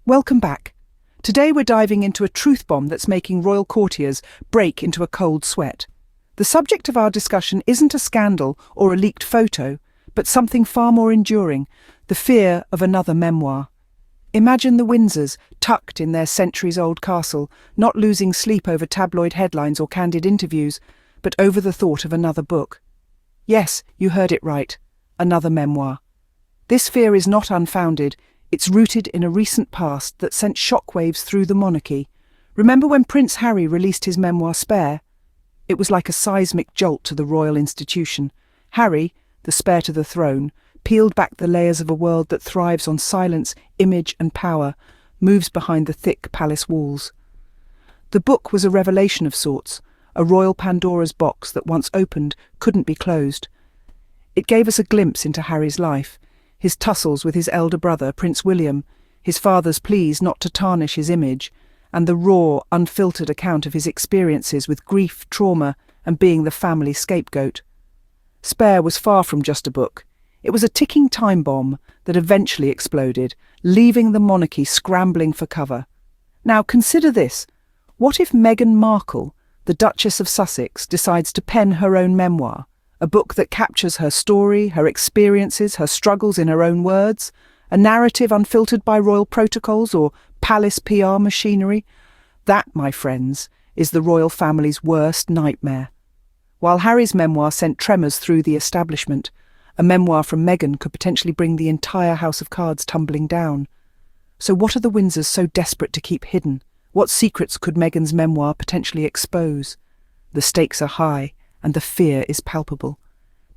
Welcome back. Today we're diving into a truth bomb that's making royal courtiers break into a cold sweat. The subject of our discussion isn't a scandal or a leaked photo, but something far more enduring, the fear of another memoir. Imagine the Windsors, tucked in their centuries-old castle, not losing sleep over tabloid headlines or candid interviews, but over the thought of another book. Yes, you heard it right, another memoir. This fear is not unfounded. It's rooted in a recent past that sent shockwaves through the monarchy. Remember when Prince Harry released his memoir Spare? It was like a seismic jolt to the royal institution. Harry, the spare to the throne, peeled back the layers of a world that thrives on silence, image and power, moves behind the thick palace walls. The book was a revelation of sorts, a royal Pandora's box that once opened couldn't be closed. It gave us a glimpse into Harry's life, his tussles with his elder brother, Prince William, his father's pleas not to tarnish his image, and the raw, unfiltered account of his experiences with grief, trauma, and being the family scapegoat. Spare was far from just a book. It was a ticking time bomb that eventually exploded, leaving the monarchy scrambling for cover. Now consider this. What if Meghan Markle, the Duchess of Sussex, decides to pen her own memoir? A book that captures her story, her experiences, her struggles in her own words, a narrative unfiltered by royal protocols or palace PR machinery. That, my friends, is the royal family's worst nightmare. While Harry's memoir sent tremors through the establishment, a memoir from Meghan could potentially bring the entire house of cards tumbling down. So what are the Windsors so desperate to keep hidden? What secrets could Meghan's memoir potentially expose? The stakes are high, and the fear is palpable.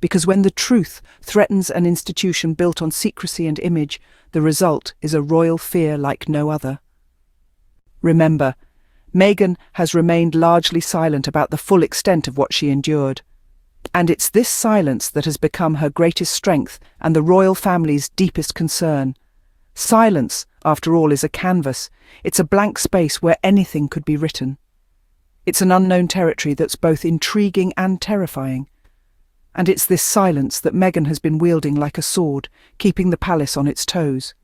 Because when the truth threatens an institution built on secrecy and image, the result is a royal fear like no other. Remember, Meghan has remained largely silent about the full extent of what she endured. And it's this silence that has become her greatest strength and the royal family's deepest concern. Silence, after all, is a canvas. It's a blank space where anything could be written. It's an unknown territory that's both intriguing and terrifying. And it's this silence that Meghan has been wielding like a sword, keeping the palace on its toes.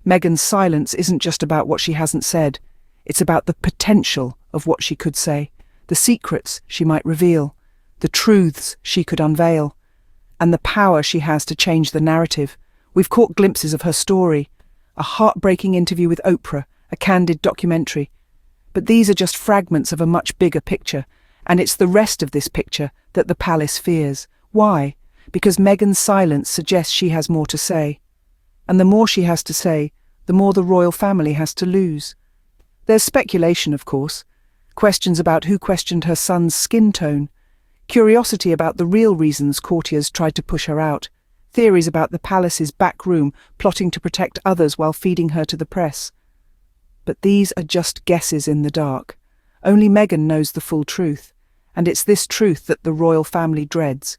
Meghan's silence isn't just about what she hasn't said. It's about the potential of what she could say, the secrets she might reveal, the truths she could unveil, and the power she has to change the narrative. We've caught glimpses of her story, a heartbreaking interview with Oprah, a candid documentary. But these are just fragments of a much bigger picture, and it's the rest of this picture that the palace fears. Why? Because Meghan's silence suggests she has more to say. And the more she has to say, the more the royal family has to lose. There's speculation, of course. Questions about who questioned her son's skin tone. Curiosity about the real reasons courtiers tried to push her out. Theories about the palace's back room plotting to protect others while feeding her to the press. But these are just guesses in the dark. Only Meghan knows the full truth, and it's this truth that the royal family dreads.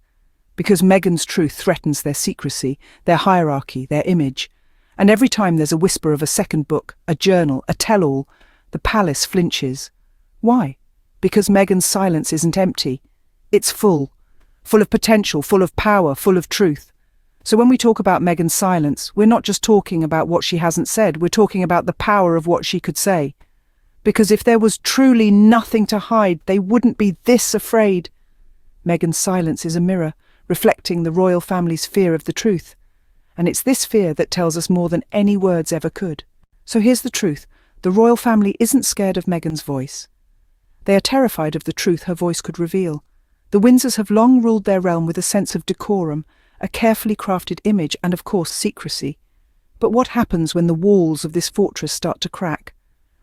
Because Meghan's truth threatens their secrecy, their hierarchy, their image. And every time there's a whisper of a second book, a journal, a tell-all, the palace flinches. Why? Because Meghan's silence isn't empty. It's full of potential, full of power, full of truth. So when we talk about Meghan's silence, we're not just talking about what she hasn't said, we're talking about the power of what she could say. Because if there was truly nothing to hide, they wouldn't be this afraid. Meghan's silence is a mirror, reflecting the royal family's fear of the truth. And it's this fear that tells us more than any words ever could. So here's the truth. The royal family isn't scared of Meghan's voice. They are terrified of the truth her voice could reveal. The Windsors have long ruled their realm with a sense of decorum, a carefully crafted image, and of course secrecy. But what happens when the walls of this fortress start to crack?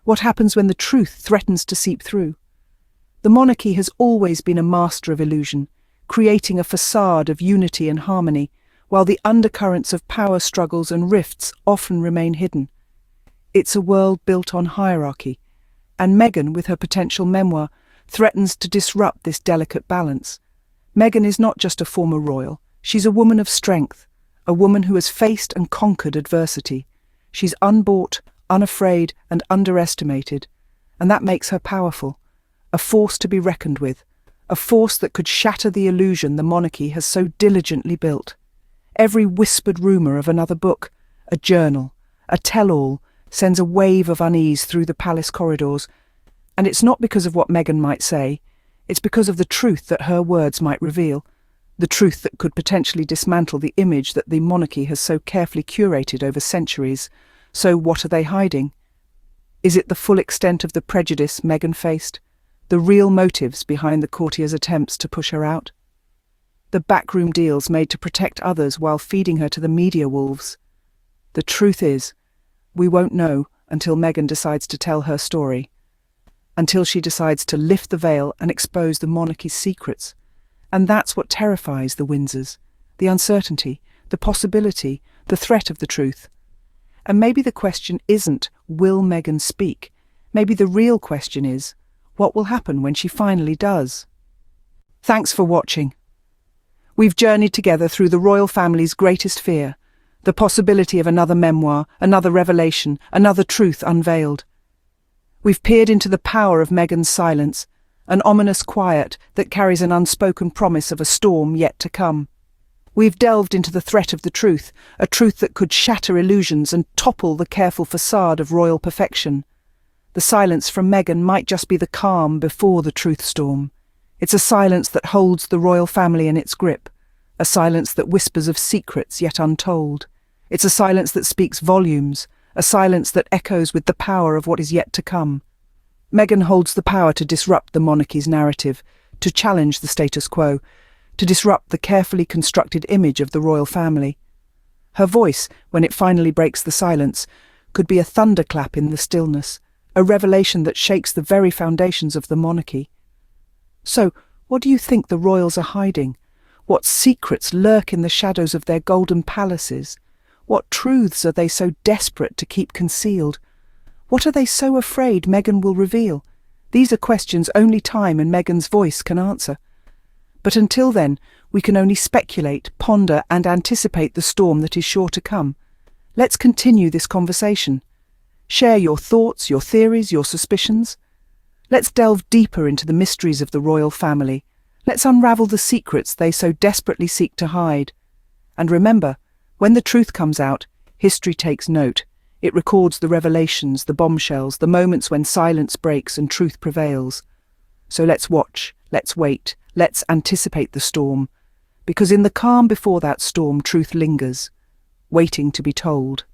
What happens when the truth threatens to seep through? The monarchy has always been a master of illusion, creating a facade of unity and harmony, while the undercurrents of power struggles and rifts often remain hidden. It's a world built on hierarchy, and Meghan, with her potential memoir, threatens to disrupt this delicate balance. Meghan is not just a former royal. She's a woman of strength, a woman who has faced and conquered adversity. She's unbought, unafraid, and underestimated, and that makes her powerful, a force to be reckoned with, a force that could shatter the illusion the monarchy has so diligently built. Every whispered rumour of another book, a journal, a tell-all, sends a wave of unease through the palace corridors. And it's not because of what Meghan might say, it's because of the truth that her words might reveal, the truth that could potentially dismantle the image that the monarchy has so carefully curated over centuries. So what are they hiding? Is it the full extent of the prejudice Meghan faced? The real motives behind the courtiers' attempts to push her out? The backroom deals made to protect others while feeding her to the media wolves? The truth is, we won't know until Meghan decides to tell her story, until she decides to lift the veil and expose the monarchy's secrets. And that's what terrifies the Windsors, the uncertainty, the possibility, the threat of the truth. And maybe the question isn't, will Meghan speak? Maybe the real question is, what will happen when she finally does? Thanks for watching. We've journeyed together through the royal family's greatest fear, the possibility of another memoir, another revelation, another truth unveiled. We've peered into the power of Meghan's silence, an ominous quiet that carries an unspoken promise of a storm yet to come. We've delved into the threat of the truth, a truth that could shatter illusions and topple the careful facade of royal perfection. The silence from Meghan might just be the calm before the truth storm. It's a silence that holds the royal family in its grip, a silence that whispers of secrets yet untold. It's a silence that speaks volumes, a silence that echoes with the power of what is yet to come. Meghan holds the power to disrupt the monarchy's narrative, to challenge the status quo, to disrupt the carefully constructed image of the royal family. Her voice, when it finally breaks the silence, could be a thunderclap in the stillness, a revelation that shakes the very foundations of the monarchy. So, what do you think the royals are hiding? What secrets lurk in the shadows of their golden palaces? What truths are they so desperate to keep concealed? What are they so afraid Meghan will reveal? These are questions only time and Meghan's voice can answer. But until then, we can only speculate, ponder, and anticipate the storm that is sure to come. Let's continue this conversation. Share your thoughts, your theories, your suspicions. Let's delve deeper into the mysteries of the royal family. Let's unravel the secrets they so desperately seek to hide. And remember, when the truth comes out, history takes note. It records the revelations, the bombshells, the moments when silence breaks and truth prevails. So let's watch, let's wait, let's anticipate the storm. Because in the calm before that storm, truth lingers, waiting to be told.